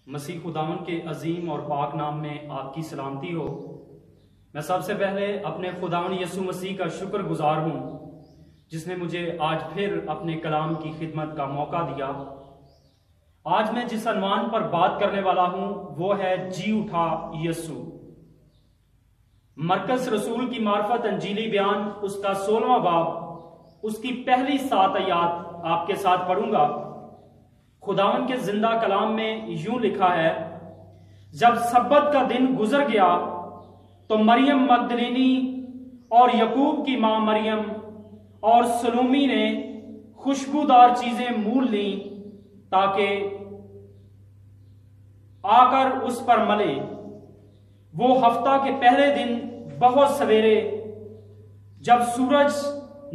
مسیح خداوند کے عظیم اور پاک نام میں آپ کی سلامتی ہو۔ میں سب سے پہلے اپنے خداوند یسوع مسیح کا شکر گزار ہوں جس نے مجھے آج پھر اپنے کلام کی خدمت کا موقع دیا۔ آج میں جس عنوان پر بات کرنے والا ہوں وہ ہے جی اٹھا یسوع۔ مرکز رسول کی معرفت انجیلی بیان اس کا 16واں باب اس کی پہلی 7 آیات آپ کے ساتھ پڑھوں گا۔ خداوند کے زندہ کلام میں یوں لکھا ہے، جب سبت کا دن گزر گیا تو مریم مگدلینی اور یعقوب کی ماں مریم اور سلومی نے خوشبودار چیزیں مول لیں تاکہ آ کر اس پر ملے۔ وہ ہفتہ کے پہلے دن بہت سویرے جب سورج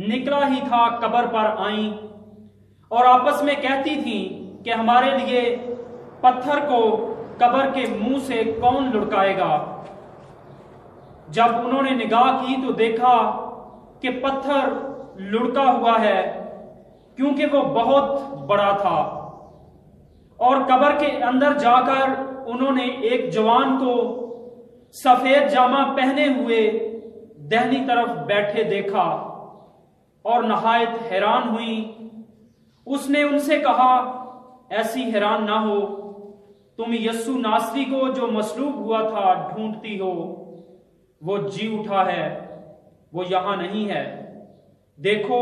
نکلا ہی تھا قبر پر آئیں اور آپس میں کہتی تھیں کہ ہمارے لیے پتھر کو قبر کے منہ سے کون لڑکائے گا۔ جب انہوں نے نگاہ کی تو دیکھا کہ پتھر لڑکا ہوا ہے کیونکہ وہ بہت بڑا تھا، اور قبر کے اندر جا کر انہوں نے ایک جوان کو سفید جامہ پہنے ہوئے دہنی طرف بیٹھے دیکھا اور نہایت حیران ہوئی۔ اس نے ان سے کہا، ایسی حیران نہ ہو، تم یسوع ناصری کو جو مصلوب ہوا تھا ڈھونڈتی ہو، وہ جی اٹھا ہے، وہ یہاں نہیں ہے۔ دیکھو،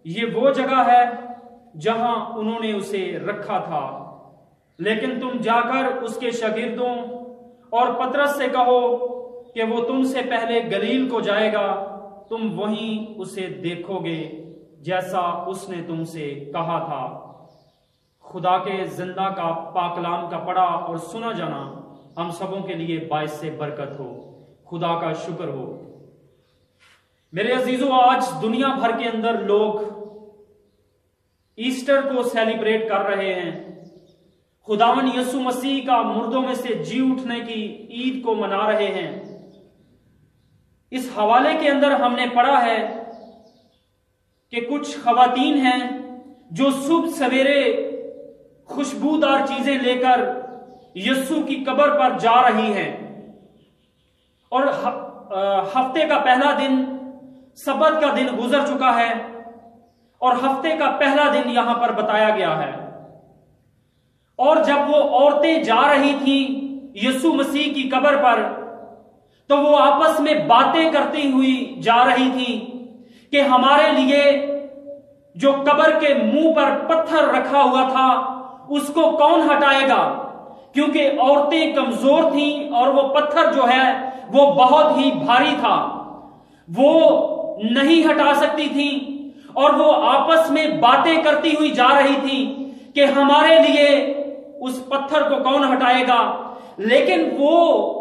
یہ وہ جگہ ہے جہاں انہوں نے اسے رکھا تھا۔ لیکن تم جا کر اس کے شاگردوں اور پترس سے کہو کہ وہ تم سے پہلے گلیل کو جائے گا، تم وہیں اسے دیکھو گے جیسا اس نے تم سے کہا تھا۔ خدا کے زندہ کا پاک کلام کا پڑھا اور سنا جانا ہم سبوں کے لیے باعث سے برکت ہو۔ خدا کا شکر ہو۔ میرے عزیزو، آج دنیا بھر کے اندر لوگ ایسٹر کو سیلیبریٹ کر رہے ہیں، خداوند یسوع مسیح کا مردوں میں سے جی اٹھنے کی عید کو منا رہے ہیں۔ اس حوالے کے اندر ہم نے پڑھا ہے کہ کچھ خواتین ہیں جو صبح سویرے خوشبودار چیزیں لے کر یسوع کی قبر پر جا رہی ہیں، اور ہفتے کا پہلا دن سبت کا دن گزر چکا ہے اور ہفتے کا پہلا دن یہاں پر بتایا گیا ہے۔ اور جب وہ عورتیں جا رہی تھیں یسوع مسیح کی قبر پر تو وہ آپس میں باتیں کرتی ہوئی جا رہی تھیں کہ ہمارے لیے جو قبر کے منہ پر پتھر رکھا ہوا تھا اس کو کون ہٹائے گا، کیونکہ عورتیں کمزور تھیں اور وہ پتھر جو ہے وہ بہت ہی بھاری تھا، وہ نہیں ہٹا سکتی تھیں، اور وہ آپس میں باتیں کرتی ہوئی جا رہی تھیں کہ ہمارے لیے اس پتھر کو کون ہٹائے گا۔ لیکن وہ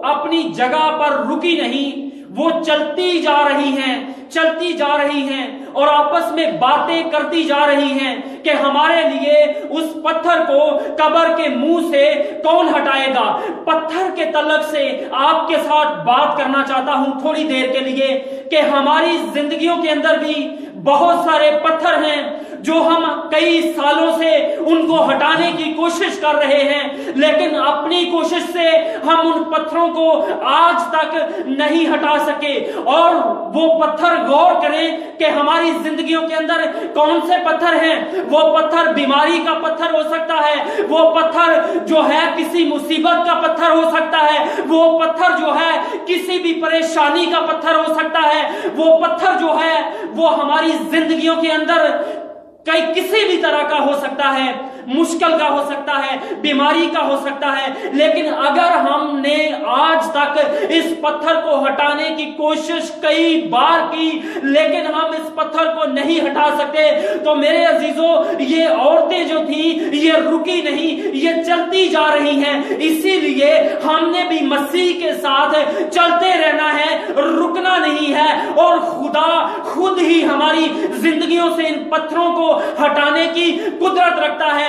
اپنی جگہ پر رکی نہیں، وہ چلتی جا رہی ہیں اور آپس میں باتیں کرتی جا رہی ہیں کہ ہمارے لیے اس پتھر کو قبر کے منہ سے کون ہٹائے گا۔ پتھر کے تعلق سے آپ کے ساتھ بات کرنا چاہتا ہوں تھوڑی دیر کے لیے کہ ہماری زندگیوں کے اندر بھی بہت سارے پتھر ہیں جو ہم کئی سالوں سے ان کو ہٹانے کی کوشش کر رہے ہیں، لیکن اپنی کوشش سے ہم ان پتھروں کو آج تک نہیں ہٹا سکے۔ اور وہ پتھر غور کریں کہ ہماری زندگیوں کے اندر کون سے پتھر ہیں۔ وہ پتھر بیماری کا پتھر ہو سکتا ہے، وہ پتھر جو ہے کسی مصیبت کا پتھر ہو سکتا ہے، وہ پتھر جو ہے کسی بھی پریشانی کا پتھر ہو سکتا ہے، وہ پتھر جو ہے وہ ہماری زندگیوں کے اندر کسی بھی طرح کا ہو سکتا ہے، مشکل کا ہو سکتا ہے، بیماری کا ہو سکتا ہے۔ لیکن اگر ہم نے آج تک اس پتھر کو ہٹانے کی کوشش کئی بار کی لیکن ہم اس پتھر کو نہیں ہٹا سکتے، تو میرے عزیزو، یہ عورتیں جو تھیں یہ رکی نہیں، یہ چلتی جا رہی ہیں۔ اسی لیے ہم نے بھی مسیح کے ساتھ چلتے رہنا ہے، رکنا نہیں ہے، اور خدا خود ہی ہماری زندگیوں سے ان پتھروں کو ہٹانے کی قدرت رکھتا ہے۔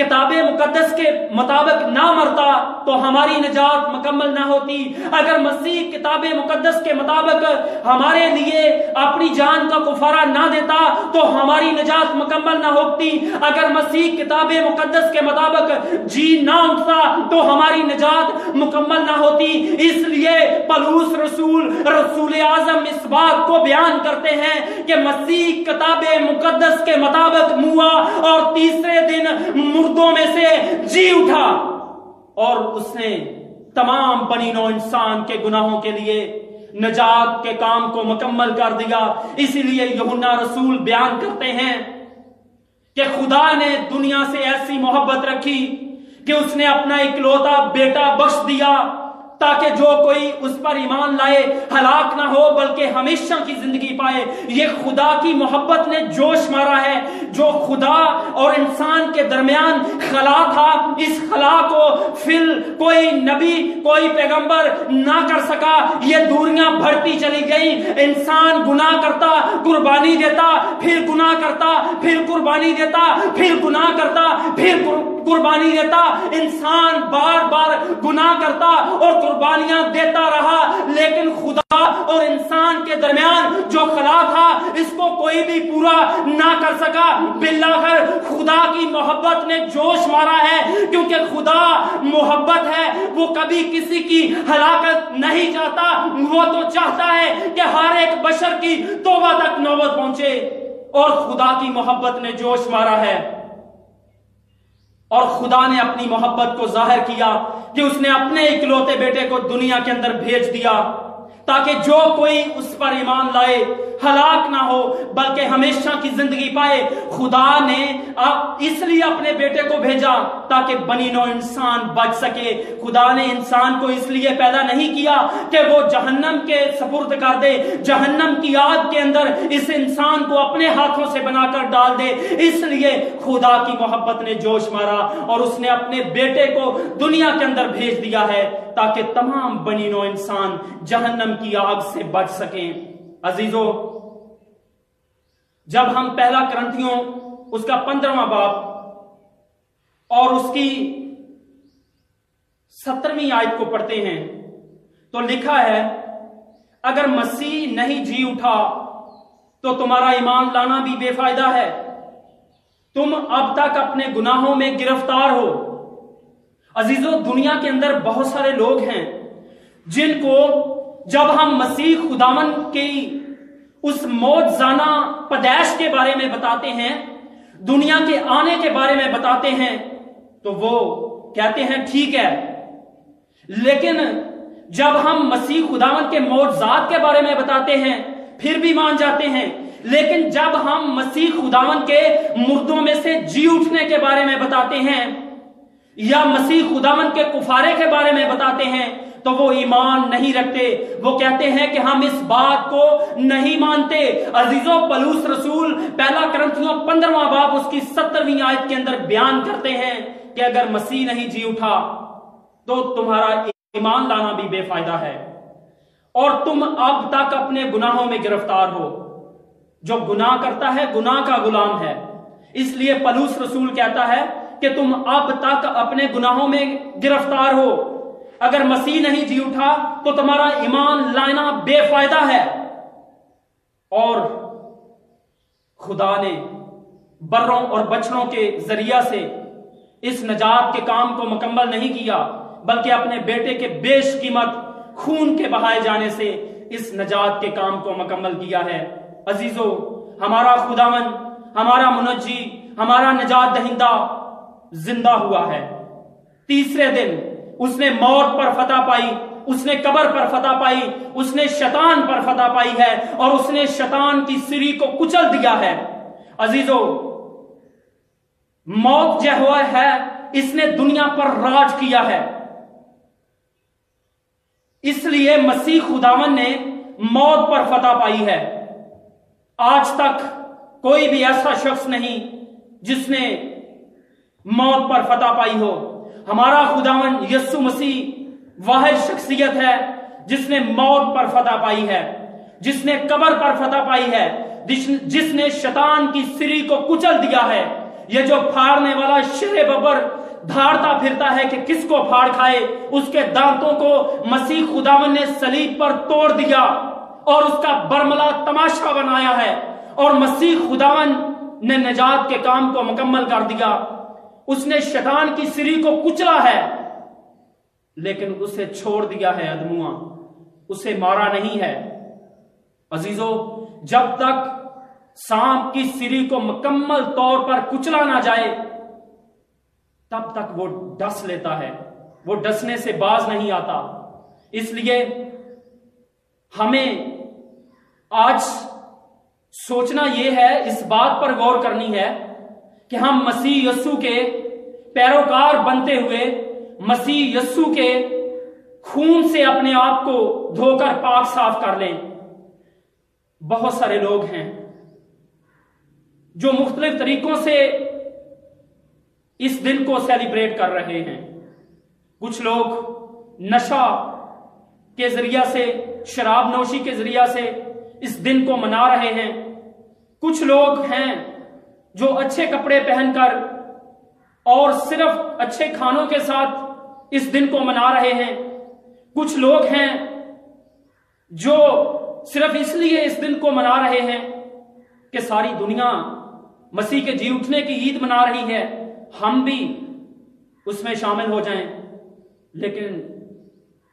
کتاب مقدس کے مطابق نہ مرتا تو ہماری نجات مکمل نہ ہوتی. اگر مسیح کتاب مقدس کے مطابق ہمارے لیے اپنی جان کا کفارہ نہ دیتا تو ہماری نجات مکمل نہ ہوتی. اگر مسیح کتاب مقدس کے مطابق جی نہ اٹھتا تو ہماری نجات مکمل نہ ہوتی. اس لیے پولس رسول اعظم اس بات کو بیان کرتے ہیں کہ مسیح کتاب مقدس کے مطابق ہوا اور تیسرے دن مردوں میں سے جی اٹھا اور اس نے تمام بنی نوع انسان کے گناہوں کے لیے نجات کے کام کو مکمل کر دیا. اسی لیے یوحنا رسول بیان کرتے ہیں کہ خدا نے دنیا سے ایسی محبت رکھی کہ اس نے اپنا اکلوتا بیٹا بخش دیا تاکہ جو کوئی اس پر ایمان لائے ہلاک نہ ہو بلکہ ہمیشہ کی زندگی پائے. یہ خدا کی محبت نے جوش مارا ہے. جو خدا اور انسان کے درمیان خلا تھا, اس خلا کو کوئی نبی کوئی پیغمبر نہ کر سکا. یہ دوریاں بڑھتی چلی گئی. انسان گناہ کرتا, قربانی دیتا, پھر گناہ کرتا, پھر قربانی دیتا, پھر گناہ کرتا, پھر قربانی دیتا. انسان بار بار گناہ کرتا اور قربانیاں دیتا رہا, لیکن خدا اور انسان کے درمیان جو خلا تھا اس کو کوئی بھی پورا نہ کر سکا. بالآخر خدا کی محبت نے جوش مارا ہے, کیونکہ خدا محبت ہے. وہ کبھی کسی کی ہلاکت نہیں چاہتا, وہ تو چاہتا ہے کہ ہر ایک بشر کی توبہ تک نوبت پہنچے. اور خدا کی محبت نے جوش مارا ہے اور خدا نے اپنی محبت کو ظاہر کیا کہ اس نے اپنے اکلوتے بیٹے کو دنیا کے اندر بھیج دیا تاکہ جو کوئی اس پر ایمان لائے ہلاک نہ ہو بلکہ ہمیشہ کی زندگی پائے. خدا نے اس لیے اپنے بیٹے کو بھیجا تاکہ بنی نوع انسان بچ سکے. خدا نے انسان کو اس لیے پیدا نہیں کیا کہ وہ جہنم کے سپرد کر دے, جہنم کی آگ کے اندر اس انسان کو اپنے ہاتھوں سے بنا کر ڈال دے. اس لیے خدا کی محبت نے جوش مارا اور اس نے اپنے بیٹے کو دنیا کے اندر بھیج دیا ہے تاکہ تمام بنی نوع انسان جہنم کی آگ سے بچ سکیں. عزیزو, جب ہم پہلا کرنتھیوں اس کا 15واں باب اور اس کی 17ویں آیت کو پڑھتے ہیں تو لکھا ہے, اگر مسیح نہیں جی اٹھا تو تمہارا ایمان لانا بھی بے فائدہ ہے. تم اب تک اپنے گناہوں میں گرفتار ہو. عزیزو, دنیا کے اندر بہت سارے لوگ ہیں جن کو جب ہم مسیح خداوند کی اس موجزانہ پیدائش کے بارے میں بتاتے ہیں, دنیا کے آنے کے بارے میں بتاتے ہیں, تو وہ کہتے ہیں ٹھیک ہے. لیکن جب ہم مسیح خداوند کے معجزات کے بارے میں بتاتے ہیں پھر بھی مان جاتے ہیں. لیکن جب ہم مسیح خداوند کے مردوں میں سے جی اٹھنے کے بارے میں بتاتے ہیں یا مسیح خداوند کے کفارے کے بارے میں بتاتے ہیں تو وہ ایمان نہیں رکھتے. وہ کہتے ہیں کہ ہم اس بات کو نہیں مانتے. عزیزو, پولس رسول پہلا کرنتھیوں 15واں باب اس کی 17ویں آیت کے اندر بیان کرتے ہیں کہ اگر مسیح نہیں جی اٹھا تو تمہارا ایمان لانا بھی بے فائدہ ہے اور تم اب تک اپنے گناہوں میں گرفتار ہو. جو گناہ کرتا ہے گناہ کا غلام ہے. اس لیے پولس رسول کہتا ہے کہ تم اب تک اپنے گناہوں میں گرفتار ہو. اگر مسیح نہیں جی اٹھا تو تمہارا ایمان لانا بے فائدہ ہے. اور خدا نے بروں اور بچڑوں کے ذریعہ سے اس نجات کے کام کو مکمل نہیں کیا بلکہ اپنے بیٹے کے بیش قیمت خون کے بہائے جانے سے اس نجات کے کام کو مکمل کیا ہے. عزیزو, ہمارا خداوند, ہمارا منجی, ہمارا نجات دہندہ زندہ ہوا ہے. تیسرے دن اس نے موت پر فتح پائی, اس نے قبر پر فتح پائی, اس نے شیطان پر فتح پائی ہے اور اس نے شیطان کی سری کو کچل دیا ہے. عزیزو, موت جو ہوا ہے اس نے دنیا پر راج کیا ہے. اس لیے مسیح خداوند نے موت پر فتح پائی ہے. آج تک کوئی بھی ایسا شخص نہیں جس نے موت پر فتح پائی ہو. ہمارا خداوند یسوع مسیح واحد شخصیت ہے جس نے موت پر فتح پائی ہے, جس نے قبر پر فتح پائی ہے, جس نے شیطان کی سری کو کچل دیا ہے. یہ جو پھاڑنے والا شیر ببر دھاڑتا پھرتا ہے کہ کس کو پھاڑ کھائے، اس کے دانتوں کو مسیح خداوند نے صلیب پر توڑ دیا اور اس کا برملا تماشا بنایا ہے، اور مسیح خداوند نے نجات کے کام کو مکمل کر دیا۔ اس نے شیطان کی سری کو کچلا ہے، لیکن اسے چھوڑ دیا ہے ادمواں، اسے مارا نہیں ہے۔ عزیزو، جب تک سانپ کی سری کو مکمل طور پر کچلا نہ جائے تب تک وہ ڈس لیتا ہے، وہ ڈسنے سے باز نہیں آتا۔ اس لیے ہمیں آج سوچنا یہ ہے، اس بات پر غور کرنی ہے کہ ہم مسیح یسوع کے پیروکار بنتے ہوئے مسیح یسوع کے خون سے اپنے آپ کو دھو کر پاک صاف کر لیں۔ بہت سارے لوگ ہیں جو مختلف طریقوں سے اس دن کو سیلیبریٹ کر رہے ہیں۔ کچھ لوگ نشہ کے ذریعہ سے، شراب نوشی کے ذریعہ سے اس دن کو منا رہے ہیں۔ کچھ لوگ ہیں جو اچھے کپڑے پہن کر اور صرف اچھے کھانوں کے ساتھ اس دن کو منا رہے ہیں۔ کچھ لوگ ہیں جو صرف اس لیے اس دن کو منا رہے ہیں کہ ساری دنیا مسیح کے جی اٹھنے کی عید منا رہی ہے، ہم بھی اس میں شامل ہو جائیں۔ لیکن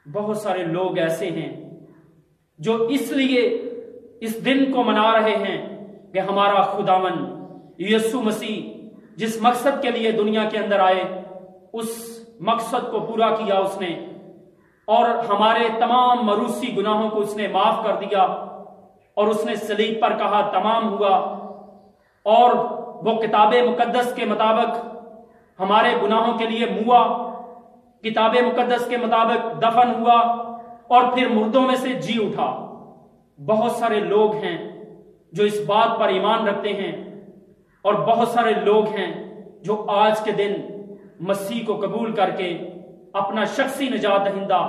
بہت سارے لوگ ایسے ہیں جو اس لیے اس دن کو منا رہے ہیں کہ ہمارا خداوند یسوع مسیح جس مقصد کے لیے دنیا کے اندر آئے، اس مقصد کو پورا کیا اس نے، اور ہمارے تمام مروسی گناہوں کو اس نے معاف کر دیا، اور اس نے صلیب پر کہا تمام ہوا، اور وہ کتاب مقدس کے مطابق ہمارے گناہوں کے لیے موا، کتاب مقدس کے مطابق دفن ہوا، اور پھر مردوں میں سے جی اٹھا۔ بہت سارے لوگ ہیں جو اس بات پر ایمان رکھتے ہیں، اور بہت سارے لوگ ہیں جو آج کے دن مسیح کو قبول کر کے اپنا شخصی نجات دہندہ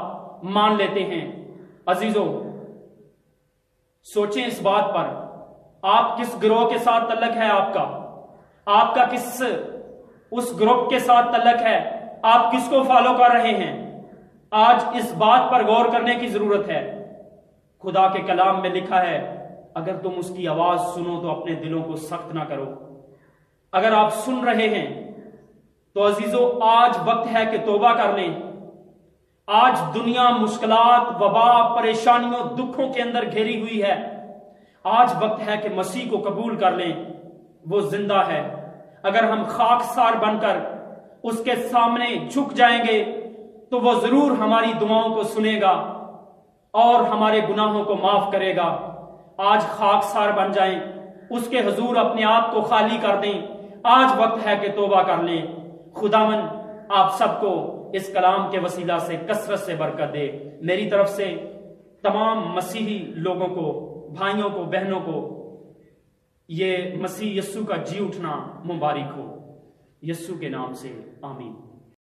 مان لیتے ہیں۔ عزیزو، سوچیں اس بات پر، آپ کس گروہ کے ساتھ تعلق ہے آپ کا کس اس گروپ کے ساتھ تعلق ہے، آپ کس کو فالو کر رہے ہیں؟ آج اس بات پر غور کرنے کی ضرورت ہے۔ خدا کے کلام میں لکھا ہے، اگر تم اس کی آواز سنو تو اپنے دلوں کو سخت نہ کرو۔ اگر آپ سن رہے ہیں تو عزیزو، آج وقت ہے کہ توبہ کر لیں۔ آج دنیا مشکلات، وبا، پریشانیوں، دکھوں کے اندر گھیری ہوئی ہے۔ آج وقت ہے کہ مسیح کو قبول کر لیں، وہ زندہ ہے۔ اگر ہم خاکسار بن کر اس کے سامنے جھک جائیں گے تو وہ ضرور ہماری دعاؤں کو سنے گا اور ہمارے گناہوں کو معاف کرے گا۔ آج خاکسار بن جائیں، اس کے حضور اپنے آپ کو خالی کر دیں۔ آج وقت ہے کہ توبہ کر لیں۔ خداوند آپ سب کو اس کلام کے وسیلہ سے کثرت سے برکت دے۔ میری طرف سے تمام مسیحی لوگوں کو، بھائیوں کو، بہنوں کو یہ مسیح یسوع کا جی اٹھنا مبارک ہو۔ یسوع کے نام سے آمین۔